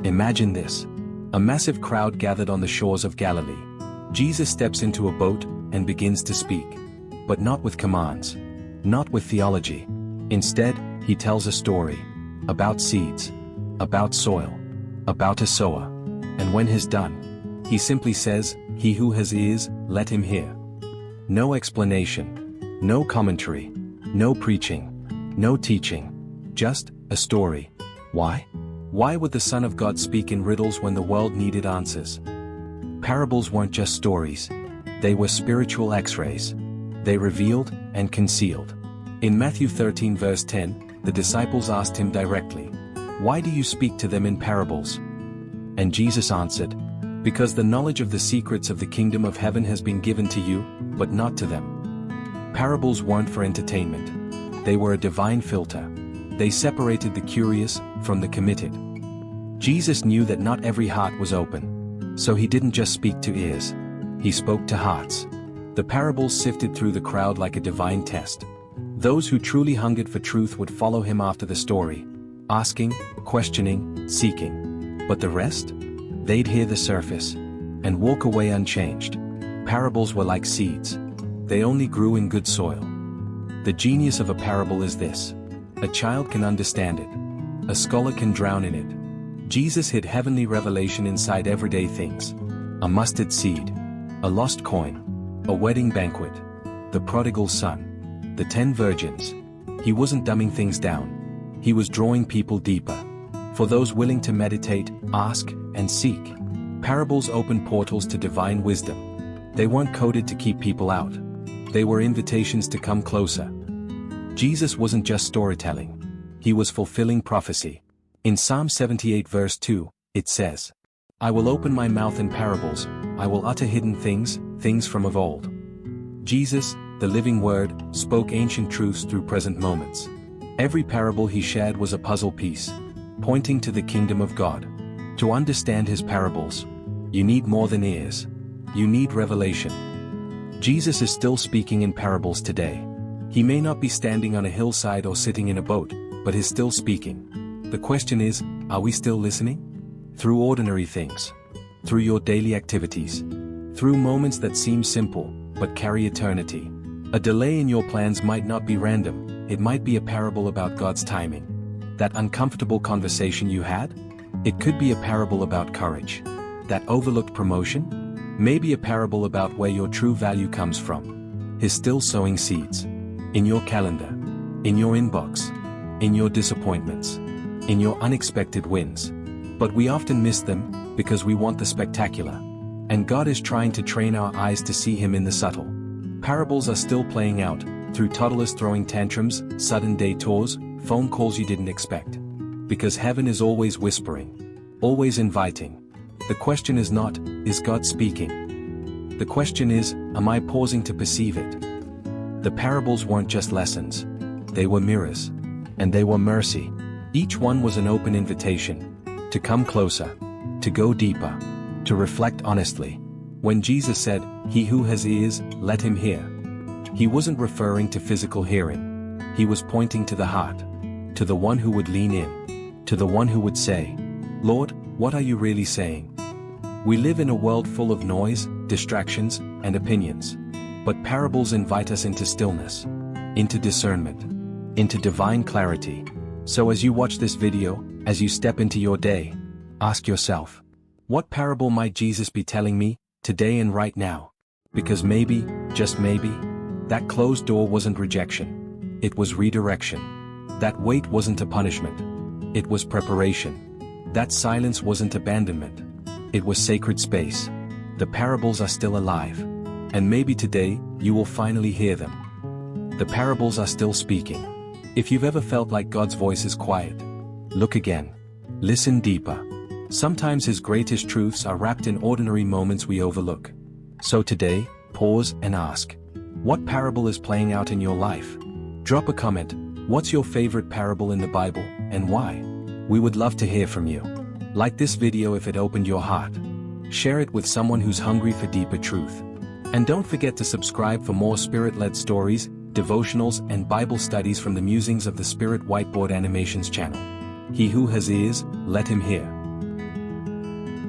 Imagine this. A massive crowd gathered on the shores of Galilee. Jesus steps into a boat and begins to speak. But not with commands. Not with theology. Instead, he tells a story. About seeds. About soil. About a sower. And when he's done, he simply says, "He who has ears, let him hear." No explanation. No commentary. No preaching. No teaching. Just a story. Why? Why would the Son of God speak in riddles when the world needed answers? Parables weren't just stories. They were spiritual x-rays. They revealed and concealed. In Matthew 13 verse 10, the disciples asked him directly, "Why do you speak to them in parables?" And Jesus answered, "Because the knowledge of the secrets of the kingdom of heaven has been given to you, but not to them." Parables weren't for entertainment. They were a divine filter. They separated the curious from the committed. Jesus knew that not every heart was open. So he didn't just speak to ears. He spoke to hearts. The parables sifted through the crowd like a divine test. Those who truly hungered for truth would follow him after the story, asking, questioning, seeking. But the rest? They'd hear the surface and walk away unchanged. Parables were like seeds. They only grew in good soil. The genius of a parable is this. A child can understand it. A scholar can drown in it. Jesus hid heavenly revelation inside everyday things. A mustard seed. A lost coin. A wedding banquet. The prodigal son. The 10 virgins. He wasn't dumbing things down. He was drawing people deeper. For those willing to meditate, ask, and seek. Parables open portals to divine wisdom. They weren't coded to keep people out. They were invitations to come closer. Jesus wasn't just storytelling. He was fulfilling prophecy. In Psalm 78 verse 2, it says, "I will open my mouth in parables, I will utter hidden things, things from of old." Jesus, the living word, spoke ancient truths through present moments. Every parable he shared was a puzzle piece, pointing to the kingdom of God. To understand his parables, you need more than ears. You need revelation. Jesus is still speaking in parables today. He may not be standing on a hillside or sitting in a boat, but he's still speaking. The question is, are we still listening? Through ordinary things. Through your daily activities. Through moments that seem simple, but carry eternity. A delay in your plans might not be random, it might be a parable about God's timing. That uncomfortable conversation you had? It could be a parable about courage. That overlooked promotion? Maybe a parable about where your true value comes from. He's still sowing seeds. In your calendar. In your inbox. In your disappointments. In your unexpected wins. But we often miss them, because we want the spectacular. And God is trying to train our eyes to see him in the subtle. Parables are still playing out, through toddlers throwing tantrums, sudden detours, phone calls you didn't expect. Because heaven is always whispering. Always inviting. The question is not, is God speaking? The question is, am I pausing to perceive it? The parables weren't just lessons. They were mirrors. And they were mercy. Each one was an open invitation. To come closer. To go deeper. To reflect honestly. When Jesus said, "He who has ears, let him hear," he wasn't referring to physical hearing. He was pointing to the heart. To the one who would lean in. To the one who would say, "Lord, what are you really saying?" We live in a world full of noise, distractions, and opinions. But parables invite us into stillness. Into discernment. Into divine clarity. So as you watch this video, as you step into your day, ask yourself, what parable might Jesus be telling me, today and right now? Because maybe, just maybe, that closed door wasn't rejection. It was redirection. That wait wasn't a punishment. It was preparation. That silence wasn't abandonment. It was sacred space. The parables are still alive. And maybe today, you will finally hear them. The parables are still speaking. If you've ever felt like God's voice is quiet, look again. Listen deeper. Sometimes his greatest truths are wrapped in ordinary moments we overlook. So today, pause and ask, what parable is playing out in your life? Drop a comment. What's your favorite parable in the Bible, and why? We would love to hear from you. Like this video if it opened your heart. Share it with someone who's hungry for deeper truth. And don't forget to subscribe for more spirit-led stories, devotionals, and Bible studies from the Musings of the Spirit Whiteboard Animations channel. He who has ears, let him hear.